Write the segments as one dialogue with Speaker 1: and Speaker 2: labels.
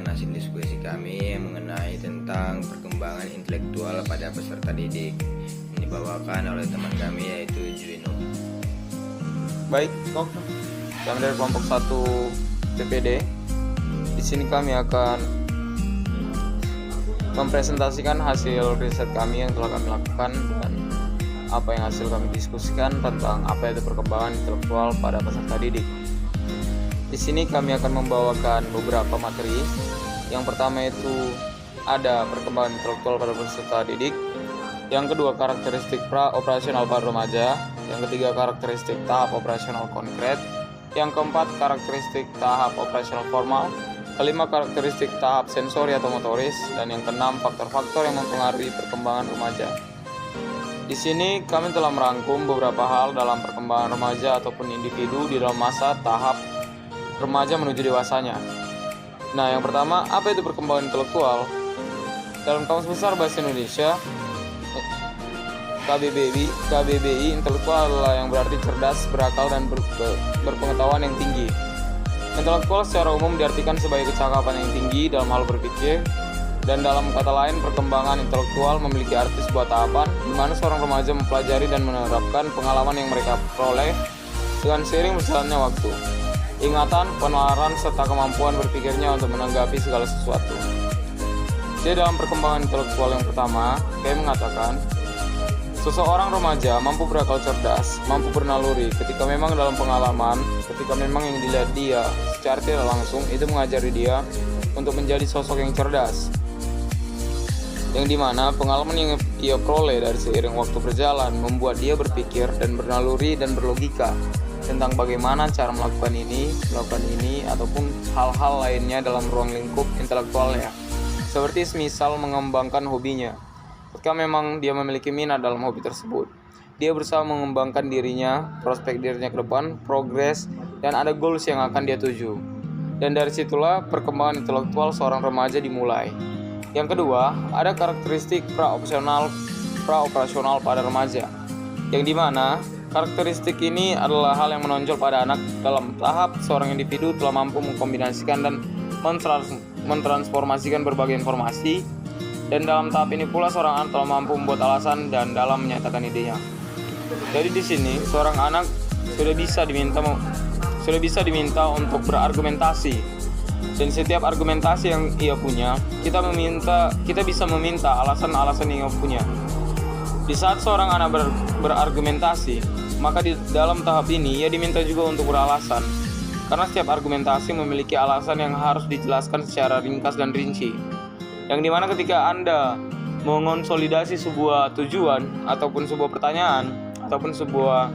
Speaker 1: mendengarkan hasil diskusi kami mengenai tentang perkembangan intelektual pada peserta didik yang dibawakan oleh teman kami yaitu Juino.
Speaker 2: Baik, kami dari kelompok 1 PPD. Di sini kami akan mempresentasikan hasil riset kami yang telah kami lakukan dan apa yang hasil kami diskusikan tentang apa itu perkembangan intelektual pada peserta didik. Di sini kami akan membawakan beberapa materi. Yang pertama itu ada perkembangan intelektual pada peserta didik. Yang kedua, karakteristik pra-operasional pada remaja. Yang ketiga, karakteristik tahap operasional konkret. Yang keempat, karakteristik tahap operasional formal. Kelima, karakteristik tahap sensori atau motoris. Dan yang keenam, faktor-faktor yang mempengaruhi perkembangan remaja. Di sini kami telah merangkum beberapa hal dalam perkembangan remaja ataupun individu di dalam masa tahap remaja menuju dewasanya. Nah, yang pertama, apa itu perkembangan intelektual? Dalam Kamus Besar Bahasa Indonesia, KBBI, intelektual adalah yang berarti cerdas, berakal, dan berpengetahuan yang tinggi. Intelektual secara umum diartikan sebagai kecakapan yang tinggi dalam hal berpikir, dan dalam kata lain, perkembangan intelektual memiliki arti sebuah tahapan di mana seorang remaja mempelajari dan menerapkan pengalaman yang mereka peroleh dengan seiring berjalannya waktu, ingatan, penalaran, serta kemampuan berpikirnya untuk menanggapi segala sesuatu. Jadi dalam perkembangan intelektual yang pertama, kami mengatakan seseorang remaja mampu berakal cerdas, mampu bernaluri ketika memang dalam pengalaman, ketika memang yang dilihat dia secara tidak langsung itu mengajari dia untuk menjadi sosok yang cerdas, yang dimana pengalaman yang ia peroleh dari seiring waktu berjalan membuat dia berpikir dan bernaluri dan berlogika tentang bagaimana cara melakukan ini, ataupun hal-hal lainnya dalam ruang lingkup intelektualnya. Seperti semisal mengembangkan hobinya. Ketika memang dia memiliki minat dalam hobi tersebut, dia berusaha mengembangkan dirinya, prospek dirinya ke depan, progres, dan ada goals yang akan dia tuju. Dan dari situlah perkembangan intelektual seorang remaja dimulai. Yang kedua, ada karakteristik pra-operasional pada remaja, yang dimana karakteristik ini adalah hal yang menonjol pada anak dalam tahap seorang individu telah mampu mengkombinasikan dan mentransformasikan berbagai informasi, dan dalam tahap ini pula seorang anak telah mampu membuat alasan dan dalam menyatakan idenya. Jadi di sini seorang anak sudah bisa diminta untuk berargumentasi, dan setiap argumentasi yang ia punya kita bisa meminta alasan-alasan yang ia punya. Di saat seorang anak berargumentasi, maka di dalam tahap ini ia diminta juga untuk beralasan, karena setiap argumentasi memiliki alasan yang harus dijelaskan secara ringkas dan rinci, yang dimana ketika Anda mengonsolidasi sebuah tujuan ataupun sebuah pertanyaan ataupun sebuah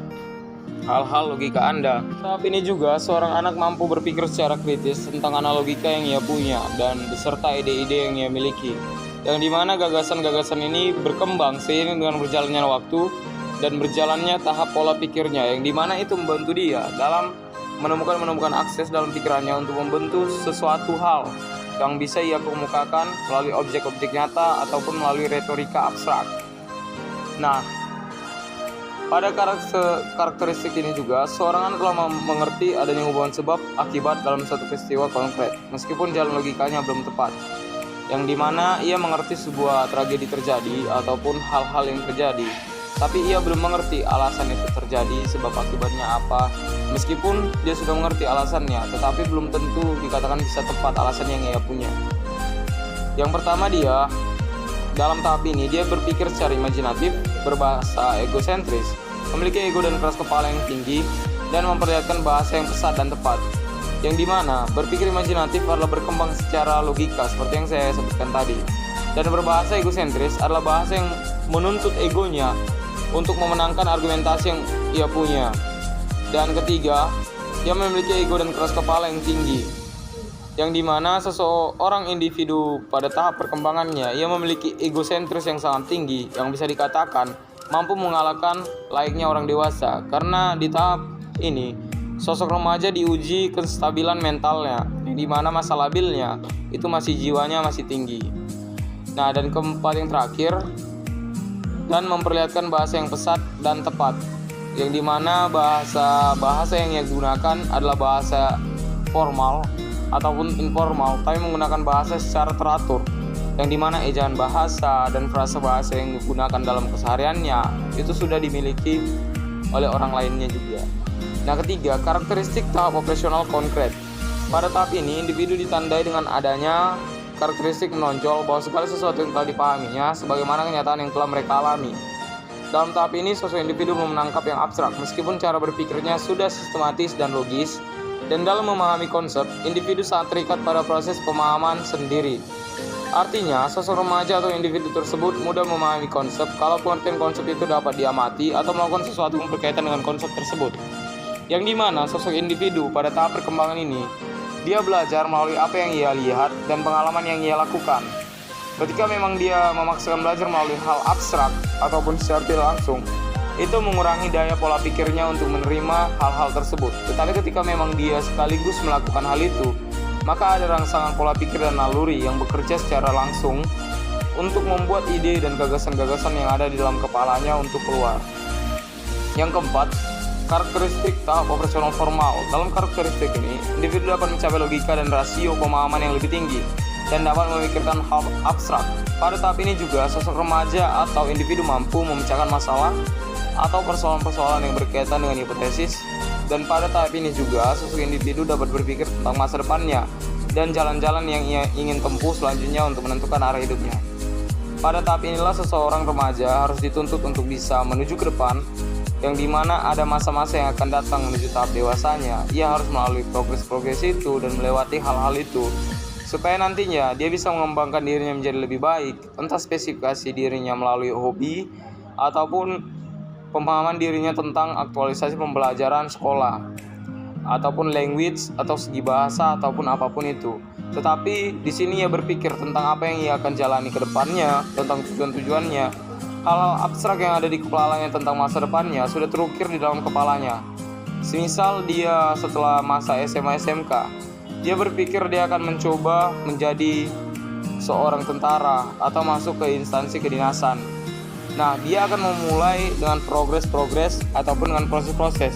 Speaker 2: hal-hal logika Anda, tahap ini juga seorang anak mampu berpikir secara kritis tentang analogika yang ia punya dan beserta ide-ide yang ia miliki, yang dimana gagasan-gagasan ini berkembang seiring dengan berjalannya waktu dan berjalannya tahap pola pikirnya, yang dimana itu membantu dia dalam menemukan akses dalam pikirannya untuk membentuk sesuatu hal yang bisa ia kemukakan melalui objek-objek nyata ataupun melalui retorika abstrak. Nah, pada karakteristik ini juga seorang anak telah mengerti adanya hubungan sebab akibat dalam satu peristiwa konkret, meskipun jalan logikanya belum tepat, yang dimana ia mengerti sebuah tragedi terjadi ataupun hal-hal yang terjadi, tapi ia belum mengerti alasan itu terjadi, sebab akibatnya apa. Meskipun dia sudah mengerti alasannya, tetapi belum tentu dikatakan bisa tepat alasan yang ia punya. Yang pertama, dia dalam tahap ini dia berpikir secara imajinatif, berbahasa egosentris, memiliki ego dan keras kepala yang tinggi, dan memperlihatkan bahasa yang pesat dan tepat, yang dimana berpikir imajinatif adalah berkembang secara logika seperti yang saya sebutkan tadi, dan berbahasa egosentris adalah bahasa yang menuntut egonya untuk memenangkan argumentasi yang ia punya. Dan ketiga, dia memiliki ego dan keras kepala yang tinggi, yang dimana seseorang individu pada tahap perkembangannya ia memiliki egosentris yang sangat tinggi, yang bisa dikatakan mampu mengalahkan layaknya orang dewasa, karena di tahap ini sosok remaja diuji kestabilan mentalnya, di mana masa labilnya itu masih jiwanya masih tinggi. Nah, dan keempat yang terakhir, dan memperlihatkan bahasa yang pesat dan tepat, yang dimana bahasa yang ia gunakan adalah bahasa formal ataupun informal, tapi menggunakan bahasa secara teratur, yang dimana ejaan bahasa dan frasa bahasa yang digunakan dalam kesehariannya itu sudah dimiliki oleh orang lainnya juga. Nah, ketiga, karakteristik tahap operasional konkret. Pada tahap ini, individu ditandai dengan adanya karakteristik menonjol bahwa segala sesuatu yang telah dipahaminya sebagaimana kenyataan yang telah mereka alami. Dalam tahap ini, sosok individu menangkap yang abstrak, meskipun cara berpikirnya sudah sistematis dan logis, dan dalam memahami konsep, individu sangat terikat pada proses pemahaman sendiri. Artinya, sosok remaja atau individu tersebut mudah memahami konsep kalau pengertian konsep itu dapat diamati atau melakukan sesuatu yang berkaitan dengan konsep tersebut. Yang dimana sosok individu pada tahap perkembangan ini, dia belajar melalui apa yang ia lihat dan pengalaman yang ia lakukan. Ketika memang dia memaksakan belajar melalui hal abstrak ataupun secara tidak langsung, itu mengurangi daya pola pikirnya untuk menerima hal-hal tersebut. Tetapi ketika memang dia sekaligus melakukan hal itu, maka ada rangsangan pola pikir dan naluri yang bekerja secara langsung untuk membuat ide dan gagasan-gagasan yang ada di dalam kepalanya untuk keluar. Yang keempat, karakteristik tahap operasional formal. Dalam karakteristik ini, individu dapat mencapai logika dan rasio pemahaman yang lebih tinggi dan dapat memikirkan hal abstrak. Pada tahap ini juga, sosok remaja atau individu mampu memecahkan masalah atau persoalan-persoalan yang berkaitan dengan hipotesis. Dan pada tahap ini juga, sosok individu dapat berpikir tentang masa depannya dan jalan-jalan yang ia ingin tempuh selanjutnya untuk menentukan arah hidupnya. Pada tahap inilah seseorang remaja harus dituntut untuk bisa menuju ke depan, yang dimana ada masa-masa yang akan datang menuju tahap dewasanya. Ia harus melalui progres-progres itu dan melewati hal-hal itu supaya nantinya dia bisa mengembangkan dirinya menjadi lebih baik, entah spesifikasi dirinya melalui hobi ataupun pemahaman dirinya tentang aktualisasi pembelajaran sekolah ataupun language atau segi bahasa ataupun apapun itu. Tetapi di sini ia berpikir tentang apa yang ia akan jalani ke depannya, tentang tujuan-tujuannya. Hal-hal abstrak yang ada di kepalanya tentang masa depannya sudah terukir di dalam kepalanya. Semisal dia setelah masa SMA SMK, dia berpikir dia akan mencoba menjadi seorang tentara atau masuk ke instansi kedinasan. Nah, dia akan memulai dengan progres-progres ataupun dengan proses-proses.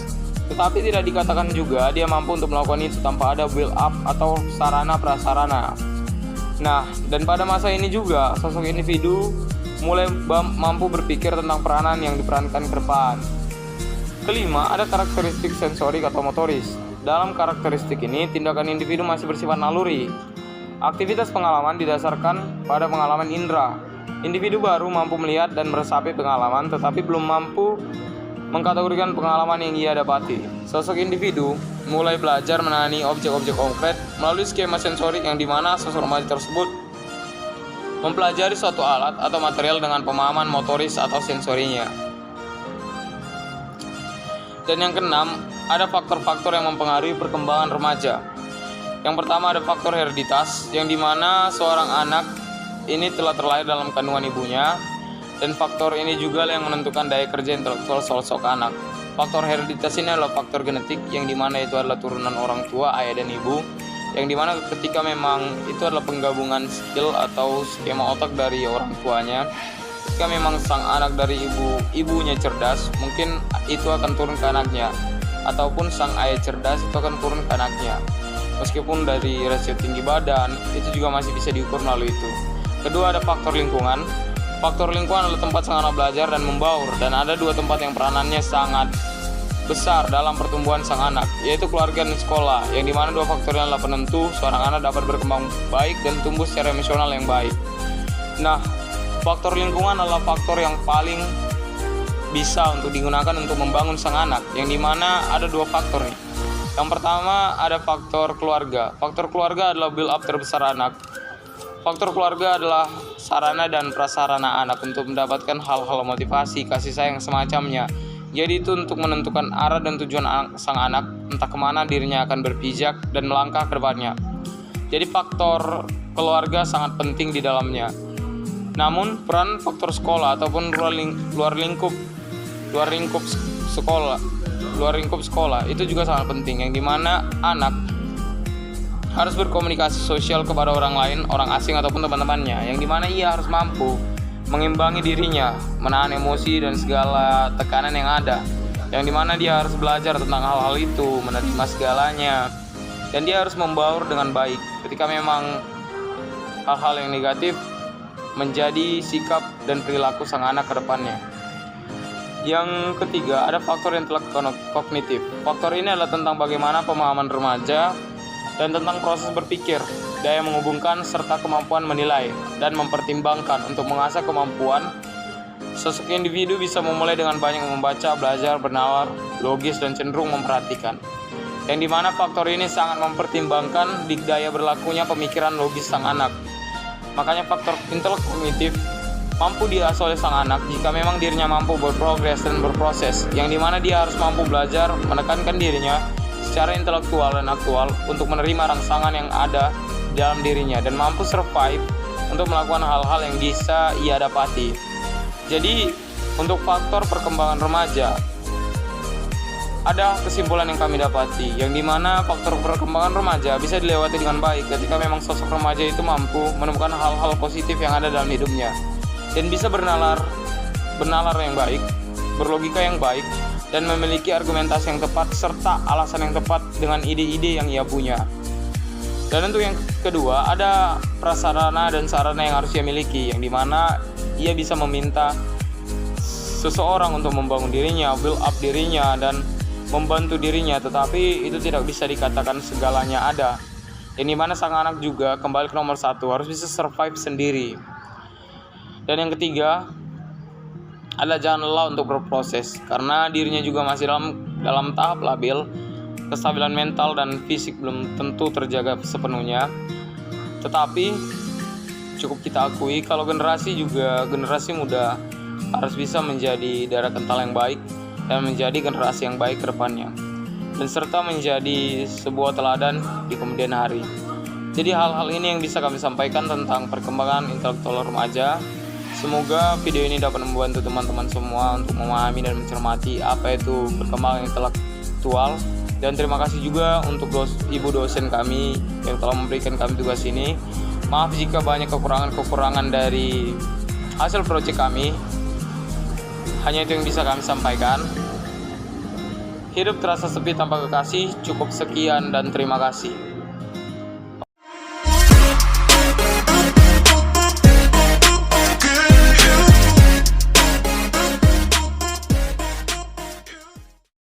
Speaker 2: Tetapi tidak dikatakan juga dia mampu untuk melakukan itu tanpa ada build up atau sarana prasarana. Nah, dan pada masa ini juga sosok individu mulai mampu berpikir tentang peranan yang diperankan ke depan. Kelima, ada karakteristik sensorik atau motoris. Dalam karakteristik ini, tindakan individu masih bersifat naluri. Aktivitas pengalaman didasarkan pada pengalaman indera. Individu baru mampu melihat dan meresapi pengalaman, tetapi belum mampu mengkategorikan pengalaman yang ia dapati. Sosok individu mulai belajar menangani objek-objek konkret melalui skema sensorik, yang dimana sosok remaja tersebut mempelajari suatu alat atau material dengan pemahaman motoris atau sensorinya. Dan yang keenam, ada faktor-faktor yang mempengaruhi perkembangan remaja. Yang pertama ada faktor hereditas, yang dimana seorang anak ini telah terlahir dalam kandungan ibunya, dan faktor ini juga yang menentukan daya kerja intelektual sosok anak. Faktor hereditas ini adalah faktor genetik, yang dimana itu adalah turunan orang tua, ayah dan ibu, yang dimana ketika memang itu adalah penggabungan skill atau skema otak dari orang tuanya. Ketika memang sang anak dari ibunya cerdas, mungkin itu akan turun ke anaknya, ataupun sang ayah cerdas itu akan turun ke anaknya. Meskipun dari rasio tinggi badan itu juga masih bisa diukur melalui itu. Kedua, ada faktor lingkungan. Faktor lingkungan adalah tempat sang anak belajar dan membaur, dan ada dua tempat yang peranannya sangat besar dalam pertumbuhan sang anak, yaitu keluarga dan sekolah, yang dimana dua faktor adalah penentu seorang anak dapat berkembang baik dan tumbuh secara emosional yang baik. Nah, faktor lingkungan adalah faktor yang paling bisa untuk digunakan untuk membangun sang anak, yang dimana ada dua faktor nih. Yang pertama ada faktor keluarga. Faktor keluarga adalah build up terbesar anak. Faktor keluarga adalah sarana dan prasarana anak untuk mendapatkan hal-hal motivasi, kasih sayang semacamnya. Jadi itu untuk menentukan arah dan tujuan sang anak, entah kemana dirinya akan berpijak dan melangkah ke depannya. Jadi faktor keluarga sangat penting di dalamnya. Namun peran faktor sekolah ataupun luar lingkup sekolah itu juga sangat penting, yang dimana anak harus berkomunikasi sosial kepada orang lain, orang asing ataupun teman-temannya, yang dimana ia harus mampu mengimbangi dirinya, menahan emosi dan segala tekanan yang ada, yang dimana dia harus belajar tentang hal-hal itu, menerima segalanya, dan dia harus membaur dengan baik ketika memang hal-hal yang negatif menjadi sikap dan perilaku sang anak ke depannya. Yang ketiga, ada faktor intelek kognitif. Faktor ini adalah tentang bagaimana pemahaman remaja dan tentang proses berpikir, daya menghubungkan, serta kemampuan menilai dan mempertimbangkan. Untuk mengasah kemampuan, sosok individu bisa memulai dengan banyak membaca, belajar, bernalar, logis, dan cenderung memperhatikan. Yang dimana faktor ini sangat mempertimbangkan di daya berlakunya pemikiran logis sang anak. Makanya faktor intelek kognitif mampu diasah oleh sang anak jika memang dirinya mampu berprogres dan berproses, yang dimana dia harus mampu belajar, menekankan dirinya secara intelektual dan aktual untuk menerima rangsangan yang ada dalam dirinya dan mampu survive untuk melakukan hal-hal yang bisa ia dapati. Jadi untuk faktor perkembangan remaja ada kesimpulan yang kami dapati, yang dimana faktor perkembangan remaja bisa dilewati dengan baik ketika memang sosok remaja itu mampu menemukan hal-hal positif yang ada dalam hidupnya dan bisa bernalar yang baik, berlogika yang baik, dan memiliki argumentasi yang tepat serta alasan yang tepat dengan ide-ide yang ia punya. Dan untuk yang kedua, ada prasarana dan sarana yang harus ia miliki, yang dimana ia bisa meminta seseorang untuk membangun dirinya, build up dirinya, dan membantu dirinya, tetapi itu tidak bisa dikatakan segalanya ada. Yang dimana sang anak juga kembali ke nomor satu, harus bisa survive sendiri. Dan yang ketiga adalah jangan lelah untuk berproses, karena dirinya juga masih dalam tahap labil, kestabilan mental dan fisik belum tentu terjaga sepenuhnya. Tetapi cukup kita akui kalau generasi muda harus bisa menjadi darah kental yang baik dan menjadi generasi yang baik ke depannya, dan serta menjadi sebuah teladan di kemudian hari. Jadi hal-hal ini yang bisa kami sampaikan tentang perkembangan intelektual remaja. Semoga video ini dapat membantu teman-teman semua untuk memahami dan mencermati apa itu perkembangan intelektual. Dan terima kasih juga untuk ibu dosen kami yang telah memberikan kami tugas ini. Maaf jika banyak kekurangan dari hasil proyek kami. Hanya itu yang bisa kami sampaikan. Hidup terasa sepi tanpa kekasih. Cukup sekian dan terima kasih.